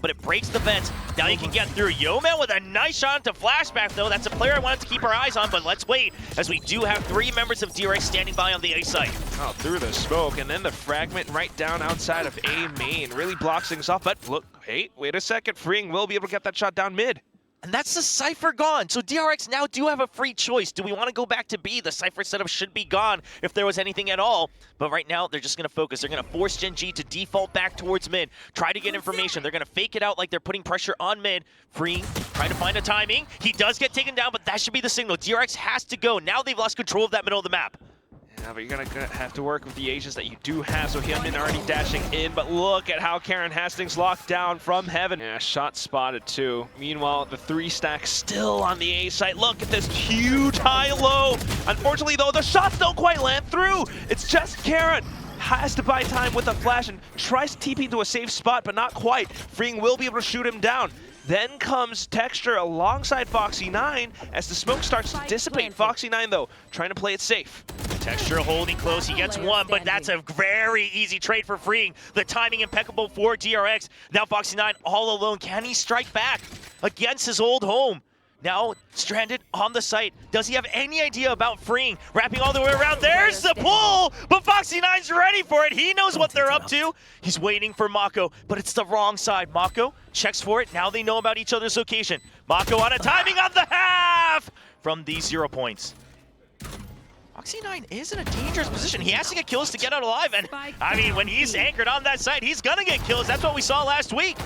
but it breaks the vents. Now you can get through. Yeoman with a nice shot into flashback, though. That's a player I wanted to keep our eyes on, but let's wait, as we do have 3 members of DRX standing by on the A site. Oh, through the smoke, and then the fragment right down outside of A main. Really blocks things off, but look, hey, wait a second. Freeing will be able to get that shot down mid. And that's the Cypher gone. So DRX now do have a free choice. Do we want to go back to B? The Cypher setup should be gone if there was anything at all. But right now, they're just going to focus. They're going to force Gen.G to default back towards mid. Try to get information. They're going to fake it out like they're putting pressure on mid. Free, trying to find a timing. He does get taken down, but that should be the signal. DRX has to go. Now they've lost control of that middle of the map. Yeah, but you're gonna have to work with the agents that you do have. So Hyunmin already dashing in, but look at how Karen has things locked down from heaven. Yeah, shot spotted too. Meanwhile, the 3 stack still on the A site. Look at this huge high-low. Unfortunately, though, the shots don't quite land through. It's just Karen. Has to buy time with a flash and tries to TP to a safe spot, but not quite. Freeing will be able to shoot him down. Then comes Texture alongside Foxy9 as the smoke starts to dissipate. Foxy9, though, trying to play it safe. Texture holding close, he gets 1, but that's a very easy trade for Freeing. The timing impeccable for DRX. Now Foxy9 all alone. Can he strike back against his old home? Now stranded on the site. Does he have any idea about Freeing? Wrapping all the way around. There's the pull, but Foxy9's ready for it. He knows what they're up to. He's waiting for Mako, but it's the wrong side. Mako checks for it. Now they know about each other's location. Mako on a timing on the half from these 0 points. Foxy9 is in a dangerous position. He has to get kills to get out alive, and I mean, when he's anchored on that site, he's gonna get kills. That's what we saw last week.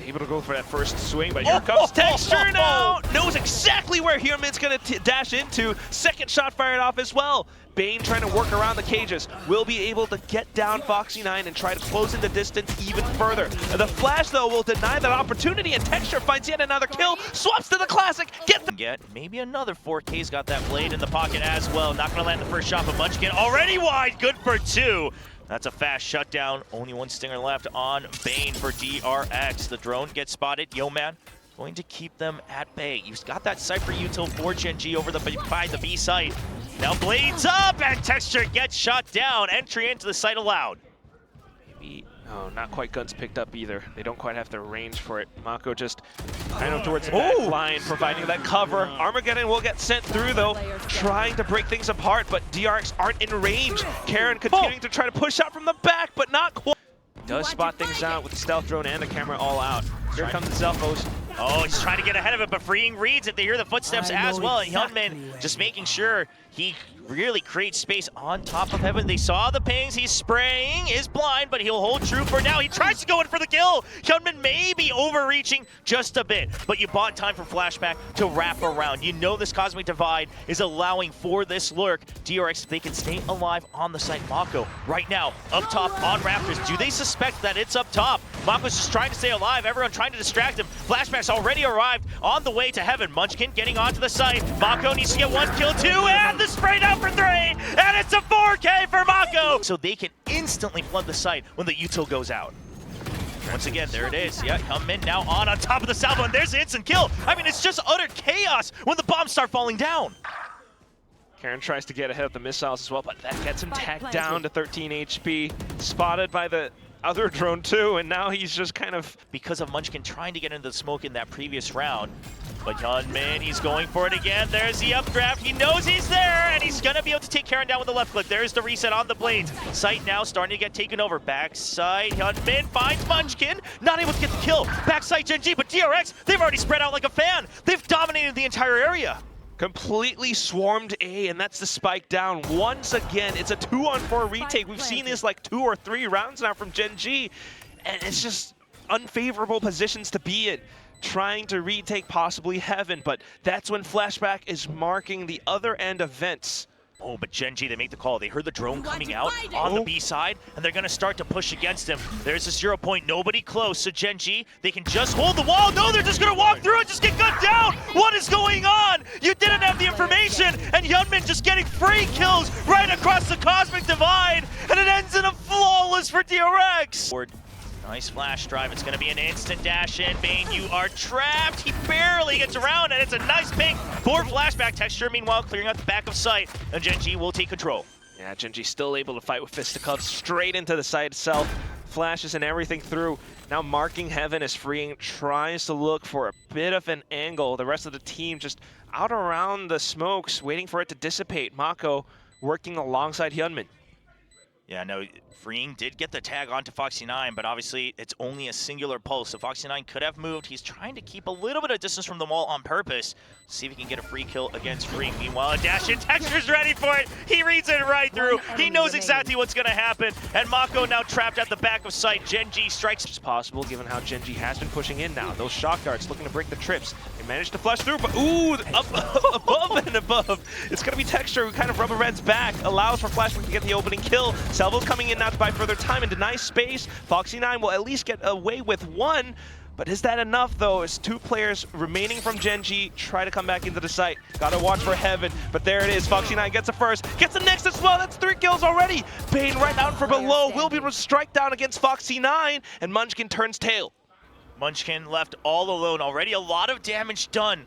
Able to go for that first swing, but here comes Texture now. Knows exactly where Hyunmin's going to dash into. Second shot fired off as well. Bane trying to work around the cages. Will be able to get down Foxy9 and try to close in the distance even further. The flash, though, will deny that opportunity, and Texture finds yet another kill. Swaps to the classic. Get maybe another 4K's got that blade in the pocket as well. Not going to land the first shot, but Munchkin already wide. Good for 2. That's a fast shutdown. Only 1 stinger left on Bane for DRX. The drone gets spotted. Yeoman going to keep them at bay. You've got that Cypher util for Gen.G over by the B site. Now blades up, and Texture gets shot down. Entry into the site allowed. Maybe, oh, not quite guns picked up either. They don't quite have the range for it. Mako just kind of towards the back line, providing that cover. Armageddon will get sent through, though, trying to break things apart, but DRX aren't in range. Karen continuing to try to push out from the back, but not quite. Does spot things out with the stealth drone and the camera all out. Here comes the Zelfos. Oh, he's trying to get ahead of it, but Freeing reads it. They hear the footsteps as well, and Hyunmin just making sure he really creates space on top of Heaven. They saw the pings. He's spraying, is blind, but he'll hold true for now. He tries to go in for the kill. Hyunmin may be overreaching just a bit, but you bought time for flashback to wrap around. You know this Cosmic Divide is allowing for this lurk. DRX, they can stay alive on the site. Mako, right now, up top on Raptors. Do they suspect that it's up top? Mako's just trying to stay alive. Everyone trying to distract him. Flashback's already arrived on the way to Heaven. Munchkin getting onto the site. Mako needs to get 1 kill, 2, and the spray down for 3, and it's a 4K for Mako! So they can instantly flood the site when the util goes out. Once again, there it is. Yeah, come in now on top of the salvo, and there's the instant kill. I mean, it's just utter chaos when the bombs start falling down. Karen tries to get ahead of the missiles as well, but that gets him tacked down to 13 HP. Spotted by the other drone too, and now he's just kind of... Because of Munchkin trying to get into the smoke in that previous round. But Hyunmin, he's going for it again. There's the updraft. He knows he's there, and he's going to be able to take Karen down with the left click. There's the reset on the blades. Sight now starting to get taken over. Backside, Hyunmin finds Munchkin. Not able to get the kill. Backside Gen.G, but DRX, they've already spread out like a fan. They've dominated the entire area. Completely swarmed A, and that's the spike down. Once again, it's a 2-on-4 retake. We've seen this like 2 or 3 rounds now from Gen.G, and it's just unfavorable positions to be in. Trying to retake possibly Heaven, but that's when Flashback is marking the other end of vents. Oh, but Gen.G, they make the call. They heard the drone coming out on the B side, and they're going to start to push against him. There's a 0 point, nobody close. So Gen.G, they can just hold the wall. No, they're just going to walk through and just get gunned down. What is going on? You didn't have the information, and Hyunmin just getting free kills right across the Cosmic Divide, and it ends in a flawless for DRX. Nice flash drive. It's going to be an instant dash in. Bane, you are trapped. He barely gets around, and it's a nice ping for flashback. Texture, meanwhile, clearing out the back of sight, and Gen.G will take control. Yeah, Gen.G still able to fight with fisticuffs straight into the site itself. flashes and everything through. Now marking Heaven as freeing, tries to look for a bit of an angle. The rest of the team just out around the smokes, waiting for it to dissipate. Mako working alongside Hyunmin. Yeah, no, Freeing did get the tag onto Foxy9, but obviously it's only a singular pulse, so Foxy9 could have moved. He's trying to keep a little bit of distance from the wall on purpose. See if he can get a free kill against Freeing. Meanwhile, a dash in, Texture's ready for it. He reads it right through. He knows exactly what's gonna happen. And Mako now trapped at the back of sight. Gen.G strikes. It's possible given how Gen.G has been pushing in now. Those shock darts looking to break the trips. They managed to flush through, but ooh, up above and above. It's gonna be Texture who kind of rubber bands back, allows for Flashback to get the opening kill. Salvo's coming in now to buy further time and deny space. Foxy9 will at least get away with one. But is that enough, though, as two players remaining from Gen.G try to come back into the site? Gotta watch for Heaven, but there it is. Foxy9 gets the first, gets the next as well. That's 3 kills already. Bane right out from below will be able to strike down against Foxy9, and Munchkin turns tail. Munchkin left all alone. Already a lot of damage done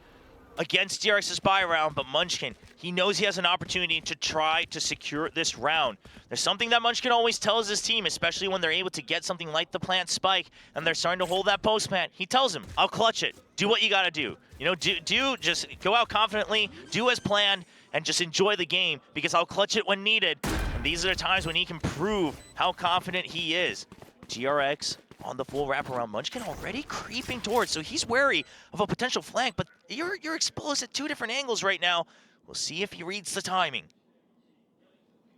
against DRX's buy round, but Munchkin, he knows he has an opportunity to try to secure this round. There's something that Munchkin always tells his team, especially when they're able to get something like the plant spike and they're starting to hold that post plant. He tells him, I'll clutch it. Do what you gotta do. You know, just go out confidently, do as planned, and just enjoy the game because I'll clutch it when needed. And these are the times when he can prove how confident he is. DRX on the full wraparound. Munchkin already creeping towards, so he's wary of a potential flank, but you're exposed at 2 different angles right now. We'll see if he reads the timing.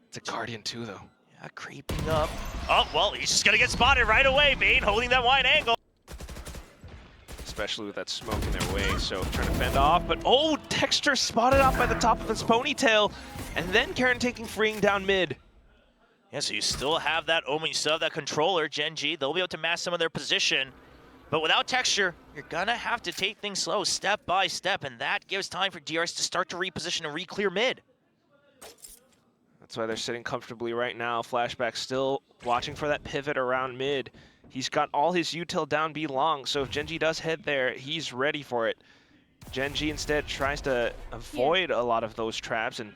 It's a Guardian too, though. Yeah, creeping up. Oh, well, he's just gonna get spotted right away. Bane holding that wide angle. Especially with that smoke in their way, so trying to fend off, but oh, Texture spotted out by the top of his ponytail, and then Karen taking Freeing down mid. Yeah, so you still have that Omen, you still have that controller, Gen.G. They'll be able to mask some of their position. But without Texture, you're gonna have to take things slow, step by step, and that gives time for DRX to start to reposition and re-clear mid. That's why they're sitting comfortably right now. Flashback still watching for that pivot around mid. He's got all his util down B long, so if Gen.G does head there, he's ready for it. Gen.G instead tries to avoid a lot of those traps and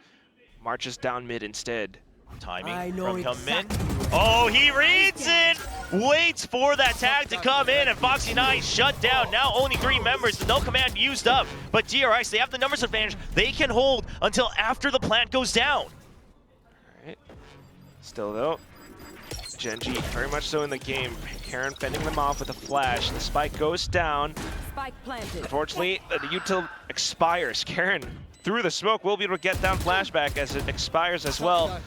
marches down mid instead. Timing from coming in. Oh, he reads it! Waits for that tag to come in, and Foxy9 shut down. Now only 3 members, the no command used up. But DRX, they have the numbers advantage. They can hold until after the plant goes down. Alright. Still though, Gen.G very much so in the game. Karen fending them off with a flash. The spike goes down. Spike planted. Unfortunately, the util expires. Karen, through the smoke, will be able to get down Flashback as it expires as well.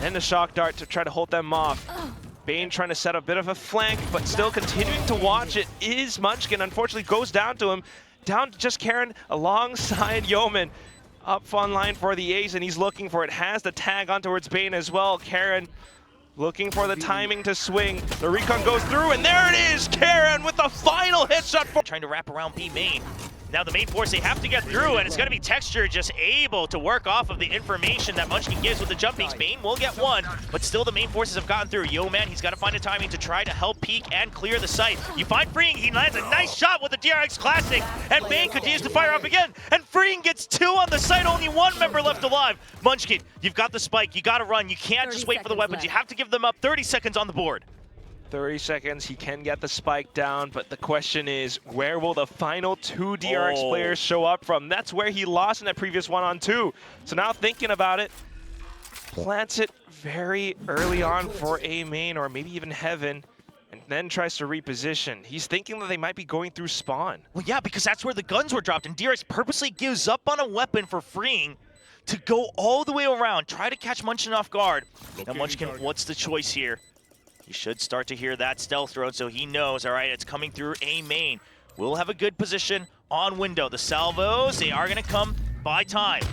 And the shock dart to try to hold them off. Bane trying to set a bit of a flank, but still continuing to watch it is Munchkin. Unfortunately, goes down to him. Down to just Karen alongside Yeoman. Up on line for the ace, and he's looking for it. Has the tag on towards Bane as well. Karen looking for the timing to swing. The recon goes through, and there it is! Karen with the final headshot for... Trying to wrap around B main. Now the main force, they have to get through, and it's going to be Texture just able to work off of the information that Munchkin gives with the jump peeks. Bane will get one, but still the main forces have gotten through. Yeoman, he's got to find a timing to try to help peek and clear the site. You find Freeing, he lands a nice shot with the DRX Classic, and Bane continues to fire up again, and Freeing gets 2 on the site, only 1 member left alive. Munchkin, you've got the spike, you got to run, you can't just wait for the weapons, you have to give them up. 30 seconds on the board. 30 seconds, he can get the spike down, but the question is, where will the final 2 DRX players show up from? That's where he lost in that previous 1-on-2. So now thinking about it, plants it very early on for A main, or maybe even Heaven, and then tries to reposition. He's thinking that they might be going through spawn. Well, yeah, because that's where the guns were dropped, and DRX purposely gives up on a weapon for Freeing to go all the way around, try to catch Munchkin off guard. Now Munchkin, what's the choice here? He should start to hear that stealth road, so he knows, all right, it's coming through A main. We'll have a good position on window. The salvos, they are going to come by time.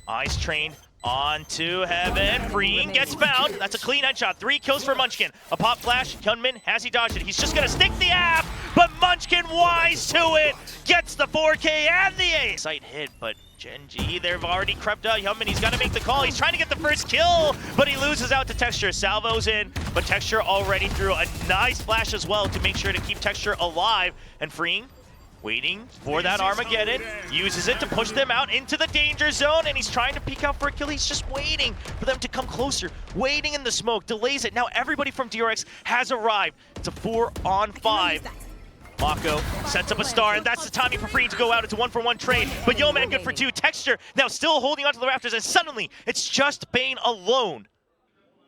Eyes trained onto Heaven. Freeing gets found. That's a clean headshot. 3 kills for Munchkin. A pop flash. Hyunmin, has he dodged it? He's just going to stick the app, but Munchkin wise to it. Gets the 4K and the ace. Sight hit, but Gen.G, they've already crept out. Hyunmin, he's got to make the call. He's trying to get the first kill, but he loses out to Texture. Salvo's in, but Texture already threw a nice flash as well to make sure to keep Texture alive. And Freeing, Waiting for that Armageddon, uses it to push them out into the danger zone, and he's trying to peek out for a kill. He's just waiting for them to come closer, waiting in the smoke, delays it. Now everybody from DRX has arrived. It's a 4-on-5. Mako sets up a star, and that's the timing for Free to go out. It's a 1-for-1 trade, but Yeoman good for 2. Texture now still holding onto the Raptors, and suddenly it's just Bane alone.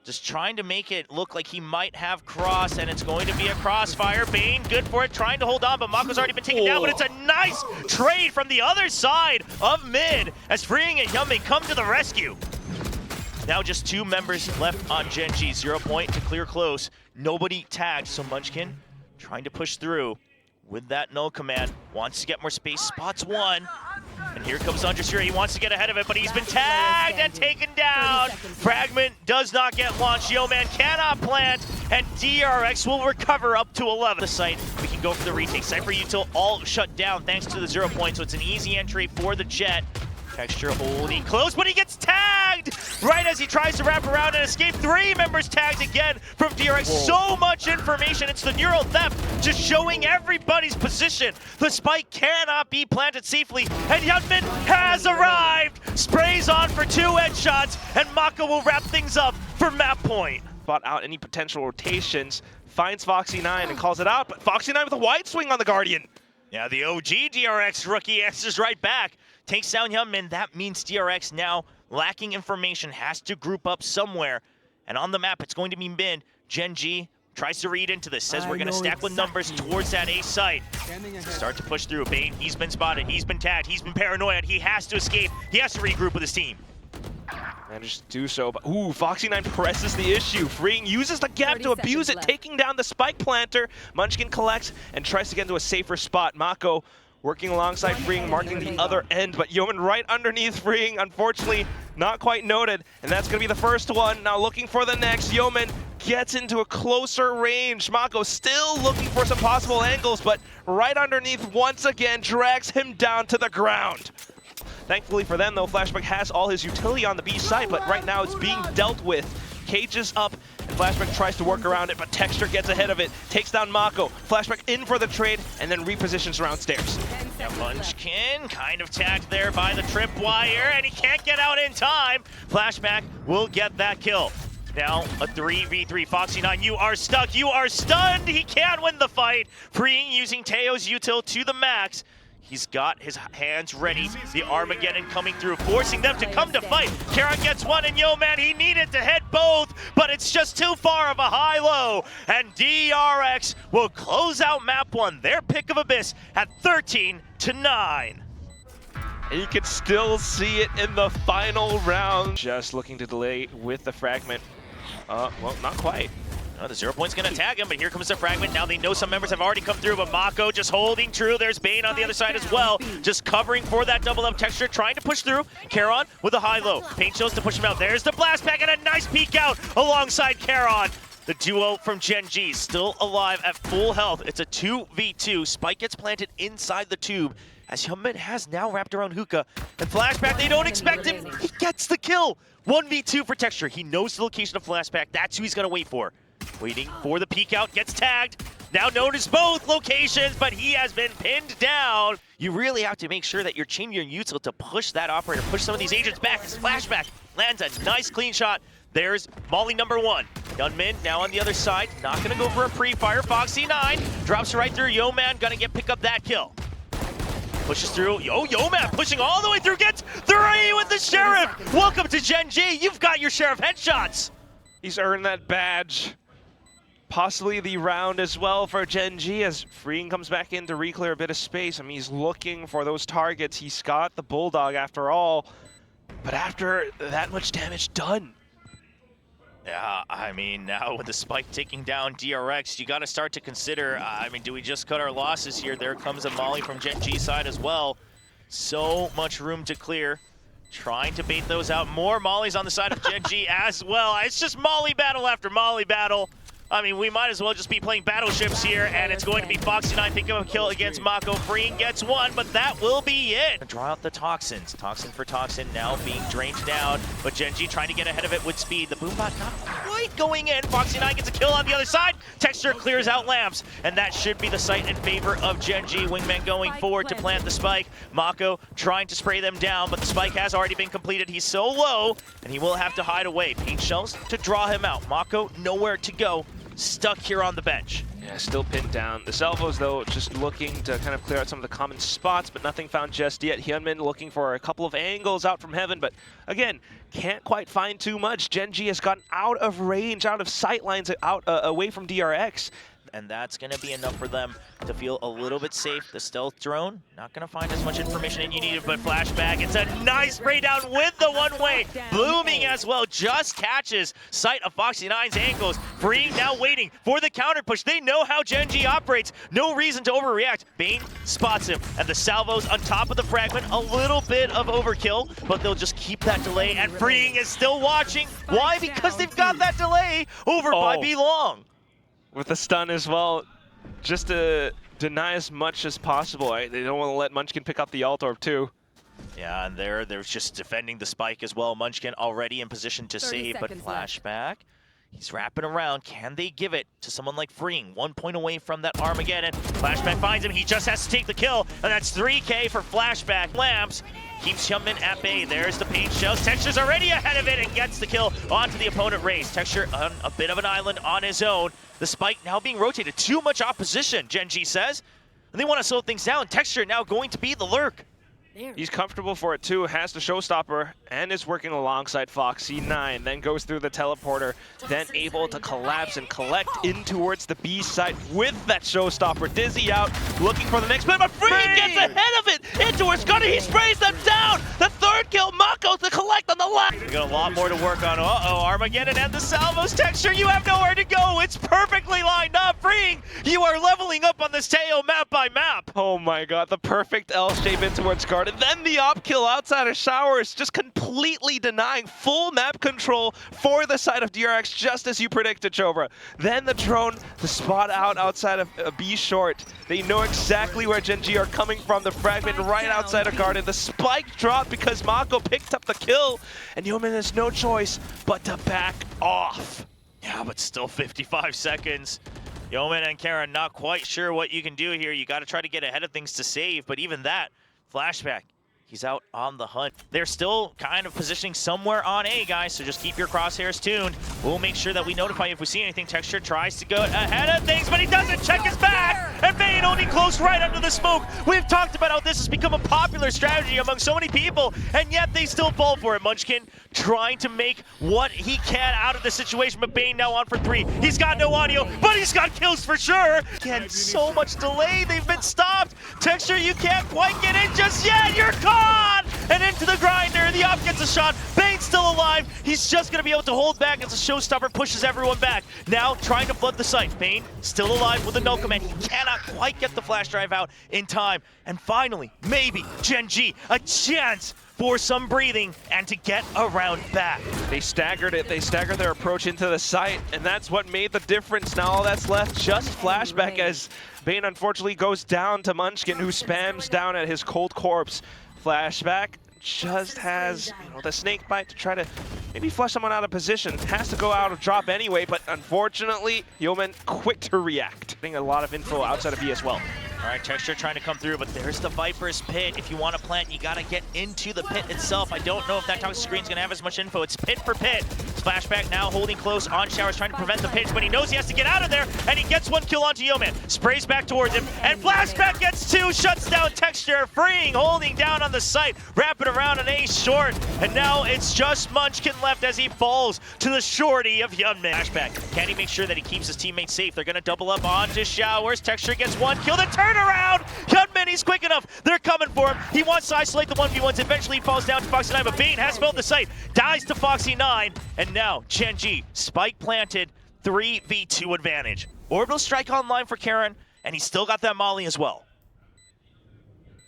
Just trying to make it look like he might have cross, and it's going to be a crossfire. Bane, good for it, trying to hold on, but Mako's already been taken down, but it's a nice trade from the other side of mid as Freeing and Yeoman come to the rescue. Now just 2 members left on Gen.G. 0 point to clear close. Nobody tagged, so Munchkin trying to push through with that null command. Wants to get more space, spots one. And here comes Undersure. He wants to get ahead of it, but he's been tagged and taken down. Fragment does not get launched. Yeoman cannot plant, and DRX will recover up to 11. The site, we can go for the retake. Cypher Util all shut down thanks to the 0 point, so it's an easy entry for the Jet. Texture holding close, but he gets tagged right as he tries to wrap around and escape. 3 members tagged again from DRX. So much information. It's the neural theft, just showing everybody's position. The spike cannot be planted safely, and Hyunmin has arrived. Sprays on for 2 headshots, and Mako will wrap things up for map point. Spot out any potential rotations, finds Foxy9 and calls it out, but Foxy9 with a wide swing on the Guardian. Yeah, the OG DRX rookie answers right back. Takes down Hyunmin. That means DRX now lacking information, has to group up somewhere. And on the map, it's going to be mid. Gen.G tries to read into this, says we're going to stack with numbers towards that A site. Start to push through. Bane, he's been spotted, he's been tagged, he's been paranoid. He has to escape. He has to regroup with his team. Managed to do so, but ooh, Foxy9 presses the issue. Freeing uses the gap to abuse it, taking down the spike planter. Munchkin collects and tries to get into a safer spot. Mako working alongside Freeing, marking the other end, but Yeoman right underneath Freeing, unfortunately not quite noted, and that's going to be the first one. Now looking for the next. Yeoman gets into a closer range. Mako still looking for some possible angles, but right underneath once again drags him down to the ground. Thankfully for them though, Flashback has all his utility on the B side, but right now it's being dealt with. Cages up, and Flashback tries to work around it, but Texture gets ahead of it, takes down Mako. Flashback in for the trade, and then repositions around stairs. Now Munchkin kind of tagged there by the tripwire, and he can't get out in time. Flashback will get that kill. Now a 3v3. Foxy9, you are stuck, you are stunned. He can't win the fight. Freeing using Teo's util to the max. He's got his hands ready. The Armageddon coming through, forcing them to come to fight. Karon gets one, and Yeoman, he needed to hit both, but it's just too far of a high-low. And DRX will close out map 1, their pick of Abyss, at 13-9. And you can still see it in the final round. Just looking to delay with the fragment. Well, not quite. The 0 point's gonna tag him, but here comes the fragment. Now they know some members have already come through, but Mako just holding true. There's Bane on the other side as well, just covering for that double up. Texture trying to push through. Karon with a high-low. Paint shows to push him out. There's the blast pack and a nice peek out alongside Karon. The duo from Gen.G still alive at full health. It's a 2v2. Spike gets planted inside the tube as Hyunmin has now wrapped around Hookah. And Flashback, they don't expect him. He gets the kill. 1v2 for Texture. He knows the location of Flashback. That's who he's gonna wait for. Waiting for the peek out, gets tagged. Now notice both locations, but he has been pinned down. You really have to make sure that you're chaining your util to push that operator, push some of these agents back. As Flashback lands a nice clean shot. There's Molly number 1. Gunman now on the other side, not gonna go for a pre-fire. Foxy9 drops right through. Yeoman gonna pick up that kill. Pushes through. Yeoman pushing all the way through, gets 3 with the Sheriff. Welcome to Gen.G. You've got your share of headshots. He's earned that badge. Possibly the round as well for Gen.G as Freeing comes back in to re-clear a bit of space. I mean, he's looking for those targets. He's got the Bulldog after all, but after that much damage done. Yeah, I mean, now with the spike taking down DRX, you got to start to consider, I mean, do we just cut our losses here? There comes a Molly from Gen.G side as well. So much room to clear. Trying to bait those out. More Mollies on the side of Gen.G as well. It's just Molly battle after Molly battle. I mean, we might as well just be playing battleships here, and it's going to be Foxy9 picking up a kill against Mako. Freeing gets one, but that will be it. Draw out the Toxins. Toxin for Toxin now being drained down, but Gen.G trying to get ahead of it with speed. The Boombot not quite Bait going in. Foxy9 gets a kill on the other side. Texture clears out lamps, and that should be the sight in favor of Gen.G. Wingman going forward to plant the spike. Mako trying to spray them down, but the spike has already been completed. He's so low, and he will have to hide away. Paint shells to draw him out. Mako nowhere to go, stuck here on the bench. Yeah, still pinned down. The Salvos, though, just looking to kind of clear out some of the common spots, but nothing found just yet. Hyunmin looking for a couple of angles out from heaven, but again, can't quite find too much. Gen.G has gotten out of range, out of sight lines, out away from DRX. And that's going to be enough for them to feel a little bit safe. The stealth drone, not going to find as much information as you needed, but flashback. It's a nice spray down with the one-way. Blooming as well, just catches sight of Foxy9's ankles. Freeing now waiting for the counter push. They know how Gen.G operates. No reason to overreact. Bane spots him, and the salvos on top of the fragment. A little bit of overkill, but they'll just keep that delay, and Freeing is still watching. Why? Because they've got that delay over by B-Long. With the stun as well, just to deny as much as possible. They don't want to let Munchkin pick up the alt orb too. Yeah, and they're just defending the spike as well. Munchkin already in position to save, but flashback. He's wrapping around. Can they give it to someone like Freeing? 1 point away from that Armageddon. Flashback finds him. He just has to take the kill, and that's 3K for Flashback. Lamps keeps Hyunmin at bay. There's the paint shells. Texture's already ahead of it and gets the kill onto the opponent race. Texture on a bit of an island on his own. The spike now being rotated. Too much opposition, Gen.G says. And they want to slow things down. Texture now going to be the lurk. He's comfortable for it too, has the showstopper, and is working alongside Foxy9, then goes through the teleporter, then able to collapse and collect in towards the B site with that showstopper. Dizzy out, looking for the next play, but Freeing gets ahead of it into his gunner. He sprays them down. The third kill, Mako to collect on the left. We got a lot more to work on. Uh-oh, Armageddon and the salvos. Texture, you have nowhere to go. It's perfectly lined up. Freeing, you are leveling up on this Teo map by map. Oh my god, the perfect L shape in towards Garden. Then the op kill outside of Showers, just completely denying full map control for the side of DRX, just as you predicted, Chobra. Then the drone, the spot out outside of B short. They know exactly where Gen.G are coming from. The fragment right outside of Garden. The spike dropped because Mako picked up the kill, and Yeoman has no choice but to back off. Yeah, but still 55 seconds. Yeoman and Karen not quite sure what you can do here. You got to try to get ahead of things to save, but even that, flashback, he's out on the hunt. They're still kind of positioning somewhere on A, guys, so just keep your crosshairs tuned. We'll make sure that we notify you if we see anything. Texture tries to go ahead of things, but he doesn't. Check his back, and Bane only close right under the smoke. We've talked about how this has become a popular strategy among so many people, and yet they still fall for it. Munchkin trying to make what he can out of the situation, but Bane now on for 3. He's got no audio, but he's got kills for sure. Again, so much delay. They've been stopped. Texture, you can't quite get in just yet. You're caught! And into the grinder. The op gets a shot. Bane's still alive. He's just going to be able to hold back as a showstopper pushes everyone back. Now trying to flood the site. Bane still alive with a no command. He cannot quite get the flash drive out in time. And finally, maybe Gen.G, a chance for some breathing and to get around back. They staggered it. They staggered their approach into the site, and that's what made the difference. Now all that's left, just flashback as Bane unfortunately goes down to Munchkin, who spams down at his cold corpse. Flashback just has, the snake bite to try to maybe flush someone out of position. Has to go out of drop anyway, but unfortunately, Yeoman quick to react. Getting a lot of info outside of B as well. All right, Texture trying to come through, but there's the Viper's pit. If you want to plant, you got to get into the pit itself. I don't know if that toxic screen's going to have as much info. It's pit for pit. Flashback now holding close on Showers, trying to prevent the pitch, but he knows he has to get out of there, and he gets 1 kill onto Yeoman. Sprays back towards him, and Flashback gets 2, shuts down Texture. Freeing, holding down on the site, wrapping around an A short, and now it's just Munchkin left as he falls to the shorty of Hyunmin. Flashback, can he make sure that he keeps his teammates safe? They're going to double up onto Showers. Texture gets 1 kill, the turnaround! Hyunmin, he's quick enough. They're coming for him. He wants to isolate the 1v1s. Eventually he falls down to Foxy9, but Bane has filled the site. Dies to Foxy9, and now Gen.G, spike planted, 3v2 advantage. Orbital strike online for Karen, and he's still got that molly as well.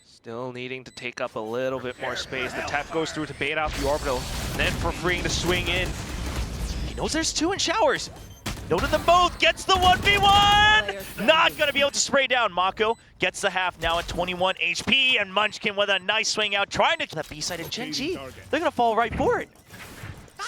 Still needing to take up a little bit more space. The tap goes through to bait out the orbital, and then for Freeing to swing in. He knows there's 2 in Showers. Noted them both, gets the 1v1! Not gonna be able to spray down. Mako gets the half now at 21 HP, and Munchkin with a nice swing out, trying to that B side of Gen.G. They're gonna fall right for it.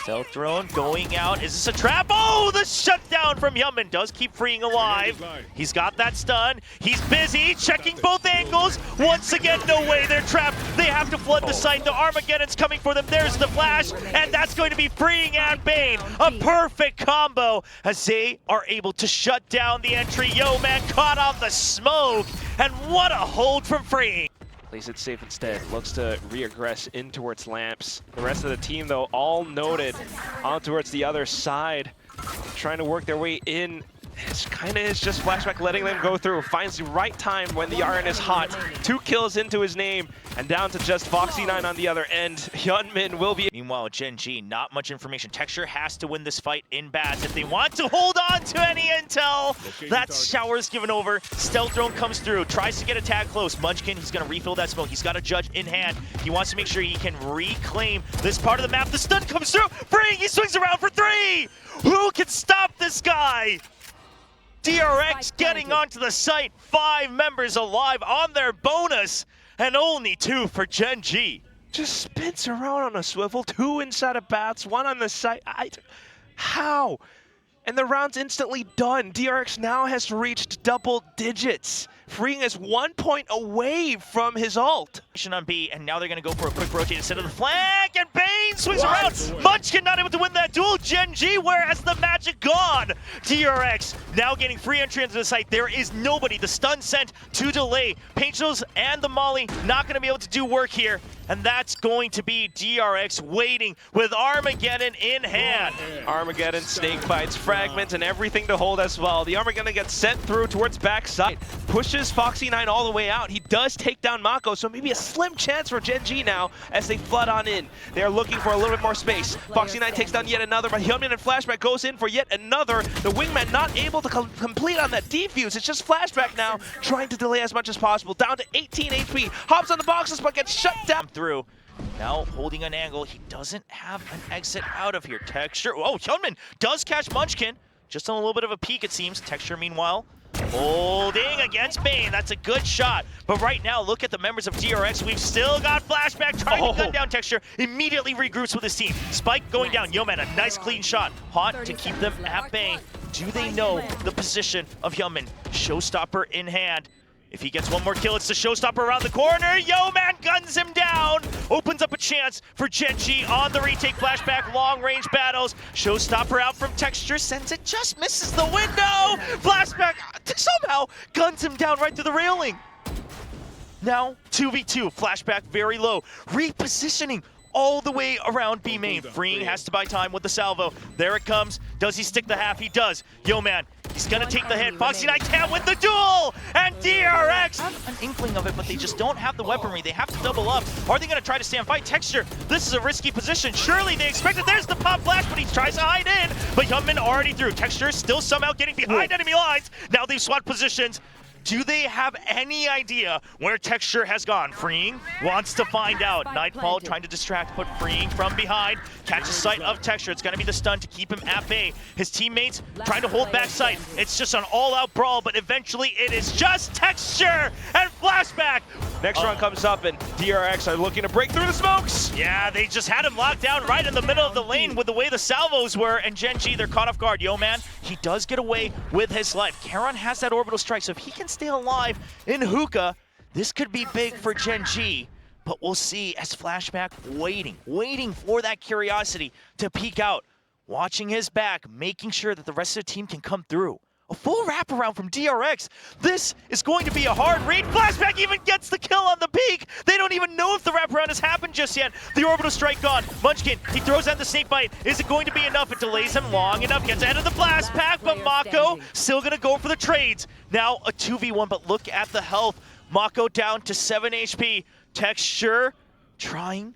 Stealth drone going out. Is this a trap? Oh, the shutdown from Hyunmin does keep freeing alive. He's got that stun. He's busy checking both angles. Once again, no way, they're trapped. They have to flood the site. The Armageddon's coming for them. There's the flash, and that's going to be freeing and Bane. A perfect combo as they are able to shut down the entry. Yeoman caught on the smoke, and what a hold from freeing. Plays it safe instead, looks to reaggress in towards Lamps. The rest of the team, though, all noted on towards the other side, trying to work their way in. It's just Flashback letting them go through. Finds the right time when the RN is hot. 2 kills into his name, and down to just Foxy9 on the other end. Hyunmin will be... Meanwhile, Gen.G, not much information. Texture has to win this fight in bats if they want to hold on to any intel. That shower's given over. Stealth drone comes through, tries to get a tag close. Munchkin, he's going to refill that smoke. He's got a judge in hand. He wants to make sure he can reclaim this part of the map. The stun comes through. Freeing, he swings around for 3. Who can stop this guy? DRX getting onto the site, 5 members alive on their bonus, and only 2 for Gen.G. Just spins around on a swivel, 2 inside of bats, 1 on the site. How? And the round's instantly done. DRX now has reached double digits, freeing us 1 point away from his ult. On B, and now they're going to go for a quick rotate instead of the flank, and Bane swings around. Munchkin not able to win that duel. Gen.G, where has the magic gone? DRX now getting free entry into the site. There is nobody. The stun sent to delay. Painchels and the Molly not going to be able to do work here, and that's going to be DRX waiting with Armageddon in hand. Armageddon, snake bites, fragments, and everything to hold as well. The Armageddon gets sent through towards backside, pushes Foxy9 all the way out. He does take down Mako, so maybe a slim chance for Gen.G now as they flood on in. They are looking for a little bit more space. Foxy9 takes down yet another, but Hyunmin and Flashback goes in for yet another. The Wingman not able to complete on that defuse. It's just Flashback now trying to delay as much as possible. Down to 18 HP. Hops on the boxes, but gets shut down. Through. Now holding an angle. He doesn't have an exit out of here. Texture. Oh, Hyunmin does catch Munchkin. Just on a little bit of a peek, it seems. Texture, meanwhile, holding against Bane. That's a good shot. But right now, look at the members of DRX. We've still got Flashback trying to gun down Texture. Immediately regroups with his team. Spike going down. Yeoman, a nice clean shot. Hot to keep them at bay. Do they know the position of Hyunmin? Showstopper in hand. If he gets one more kill, it's the showstopper around the corner. Yeoman guns him down. Opens up a chance for Gen.G on the retake. Flashback, long-range battles. Showstopper out from Texture, sends it, just misses the window. Flashback somehow guns him down right through the railing. Now, 2v2. Flashback very low. Repositioning all the way around B main. Freeing has to buy time with the salvo. There it comes. Does he stick the half? He does. Yeoman, he's gonna take the hit. Foxy9 can't win the duel! And DRX have an inkling of it, but they just don't have the weaponry. They have to double up. Are they gonna try to stand fight? Texture, this is a risky position. Surely they expect it. There's the pop flash, but he tries to hide in. But Hyunmin already through. Texture still somehow getting behind enemy lines. Now they've swapped positions. Do they have any idea where Texture has gone? Freeing wants to find out. Nightfall trying to distract, put Freeing from behind. Catches sight of Texture. It's going to be the stun to keep him at bay. His teammates trying to hold back sight. It's just an all-out brawl, but eventually it is just Texture and Flashback. Next round comes up, and DRX are looking to break through the smokes. Yeah, they just had him locked down right in the middle of the lane with the way the salvos were, and Gen.G, they're caught off guard. Yeoman, he does get away with his life. Charon has that orbital strike, so if he can stay alive in Hookah, this could be big for Gen.G, but we'll see as Flashback waiting for that curiosity to peek out, watching his back, making sure that the rest of the team can come through. A full wraparound from DRX. This is going to be a hard read. Flashback even gets the kill on the peak. They don't even know if the wraparound has happened just yet. The orbital strike gone. Munchkin, he throws out the snake bite. Is it going to be enough? It delays him long enough. Gets ahead of the blast pack, but Mako still going to go for the trades. Now a 2v1, but look at the health. Mako down to 7 HP. Texture trying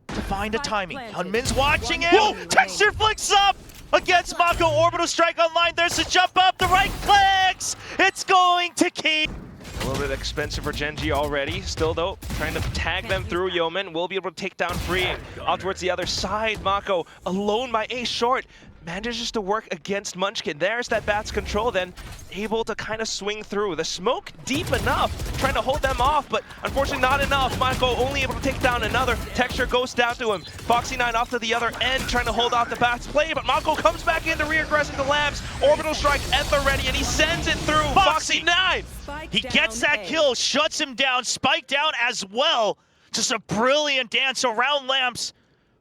to find a timing. Hyunmin's watching him. Whoa. Texture flicks up against Mako. Orbital strike online. There's a jump up. The right clicks. It's going to keep. A little bit expensive for Gen.G already. Still, though, trying to tag them through. Yeoman will be able to take down Freeing. Out towards the other side, Mako alone by a short. manages to work against Munchkin. There's that Bat's control then, able to kind of swing through. The smoke deep enough, trying to hold them off, but unfortunately not enough. Mako only able to take down another. Texture goes down to him. Foxy9 off to the other end, trying to hold off the Bat's play, but Mako comes back in to re-aggressing the Labs. Orbital strike at the ready, and he sends it through. Foxy9! He gets that kill, shuts him down, spike down as well. Just a brilliant dance around lamps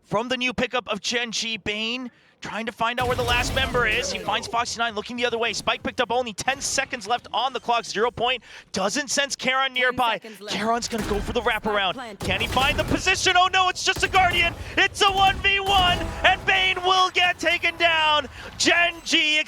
from the new pickup of Gen.G. Bane, trying to find out where the last member is. He finds Foxy9 looking the other way. Spike picked up only 10 seconds left on the clock. 0 point. Doesn't sense Karon nearby. Karon's going to go for the wraparound. Can he find the position? Oh no, it's just a Guardian. It's a 1v1, and Bane will get taken down. Gen.G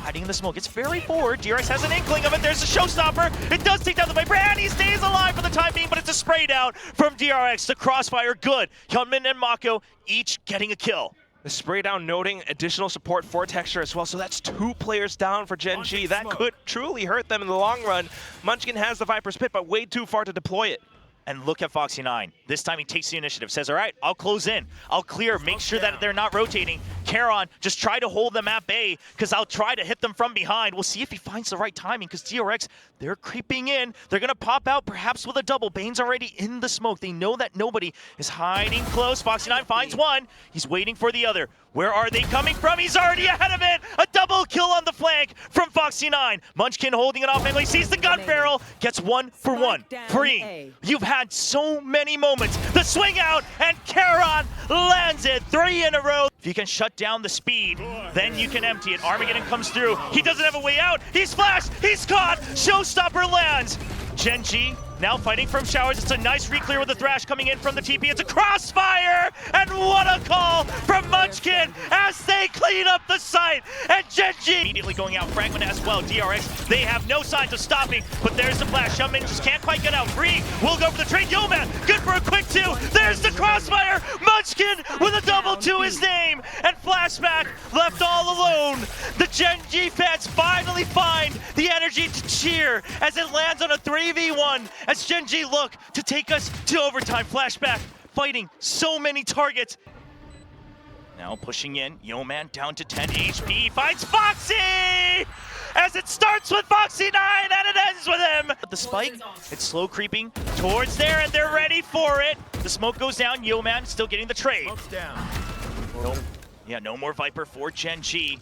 hiding in the smoke. It's very forward. DRX has an inkling of it. There's a showstopper. It does take down the Viper, and he stays alive for the time being, but it's a spray down from DRX. The crossfire, good. Hyunmin and Mako each getting a kill. The spray down noting additional support for Texture as well, so that's 2 players down for Gen.G. That could truly hurt them in the long run. Munchkin has the Viper's Pit, but way too far to deploy it. And look at Foxy9. This time he takes the initiative, says, all right, I'll close in. I'll clear, make sure that they're not rotating. Karon, just try to hold them at bay, because I'll try to hit them from behind. We'll see if he finds the right timing, because DRX, they're creeping in. They're going to pop out, perhaps with a double. Bane's already in the smoke. They know that nobody is hiding close. Foxy9 finds one. He's waiting for the other. Where are they coming from? He's already ahead of it. A double kill on the flank from Foxy9. Munchkin holding it off angle. He sees the gun barrel. Gets 1 for 1. Free. You've had so many moments. The swing out, and Karon lands it. 3 in a row. If you can shut down the speed, then you can empty it. Armageddon comes through. He doesn't have a way out. He's flashed. He's caught. Showstopper lands. Gen.G now fighting from showers. It's a nice re-clear with the Thrash coming in from the TP. It's a crossfire! And what a call from Munchkin as they clean up the site. And Gen.G immediately going out. Fragment as well. DRX, they have no signs of stopping, but there's the flash. Hyunmin just can't quite get out. Free will go for the trade. Yo-Man, good for a quick 2. There's the crossfire. Munchkin with a double to his name. And Flashback left all alone. The Gen.G fans finally find the energy to cheer as it lands on a 3v1. As Gen.G look to take us to overtime. Flashback fighting so many targets. Now pushing in, Yo-Man down to 10 HP, finds Foxy! As it starts with Foxy9 and it ends with him! The spike, it's slow creeping towards there, and they're ready for it. The smoke goes down, Yo-Man still getting the trade. No more Viper for Gen.G,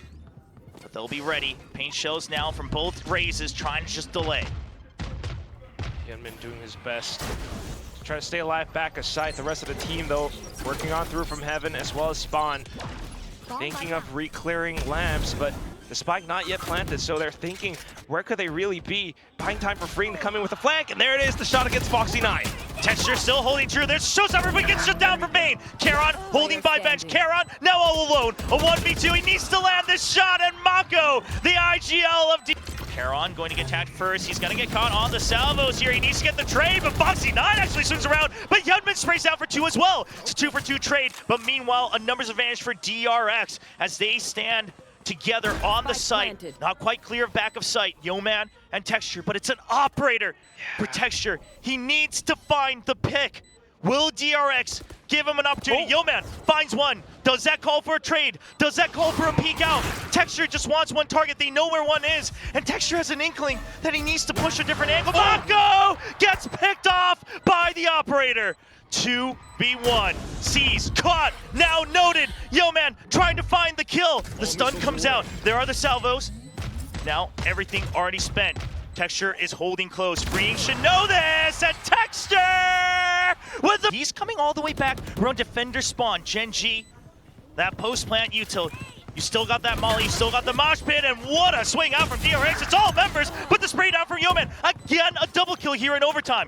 but they'll be ready. Paint shells now from both raises, trying to just delay. Hyunmin doing his best to try to stay alive back aside. The rest of the team, though, working on through from heaven as well as spawn. Thinking of re-clearing lamps, but the spike not yet planted, so they're thinking, where could they really be? Buying time for Free to come in with a flank, and there it is, the shot against Foxy9. Texture still holding true. There's showstopper, but gets shut down from Bane. Karon holding by bench. Karon now all alone. A 1v2. He needs to land this shot, and Mako, the IGL of Karon going to get tagged first. He's going to get caught on the salvos here. He needs to get the trade, but Foxy9 actually swings around. But Hyunmin sprays out for 2 as well. It's a 2 for 2 trade, but meanwhile, a numbers advantage for DRX as they stand together on the site. Not quite clear of back of sight. Yo-Man and Texture, but it's an operator for Texture. He needs to find the pick. Will DRX give him an opportunity? Yo-Man finds one. Does that call for a trade? Does that call for a peek out? Texture just wants one target. They know where one is. And Texture has an inkling that he needs to push a different angle. Mako gets picked off by the operator. 2v1. Sees, caught, now noted. Yo-Man trying to find the kill. The stun comes out. There are the salvos. Now everything already spent. Texture is holding close. Free should know this. And Texture with the... He's coming all the way back around defender spawn. Gen.G, that post plant util. You still got that molly, you still got the mosh pit, and what a swing out from DRX. It's all members, but the spray down from Yo-Man. Again, a double kill here in overtime.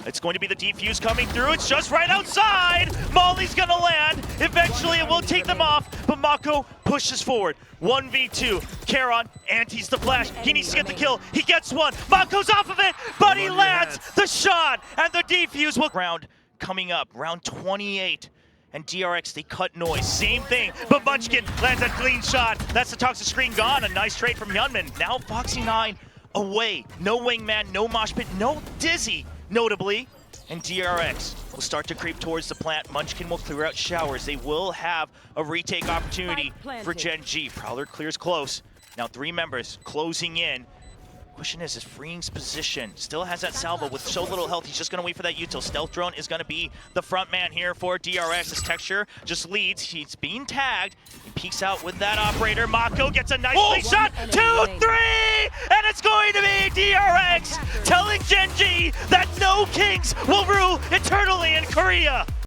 It's going to be the defuse coming through. It's just right outside. Molly's gonna land. Eventually it will take them off, but Mako pushes forward. 1v2. Karon antes the flash. He needs to get the kill. He gets one. Mako's off of it, but he lands the shot, and the defuse will... Round coming up, round 28. And DRX, they cut noise. Same thing, but Munchkin lands a clean shot. That's the toxic screen gone. A nice trade from Hyunmin. Now Foxy9 away. No wingman, no mosh pit, no Dizzy, notably. and DRX will start to creep towards the plant. Munchkin will clear out showers. They will have a retake opportunity for Gen.G. Prowler clears close. Now 3 members closing in. Question is Freeing's position. Still has that salvo with so little health. He's just going to wait for that util. Stealth drone is going to be the front man here for DRX. His texture just leads. He's being tagged. He peeks out with that operator. Mako gets a nice lead shot. 2, 3! And it's going to be DRX telling Gen.G that no kings will rule eternally in Korea.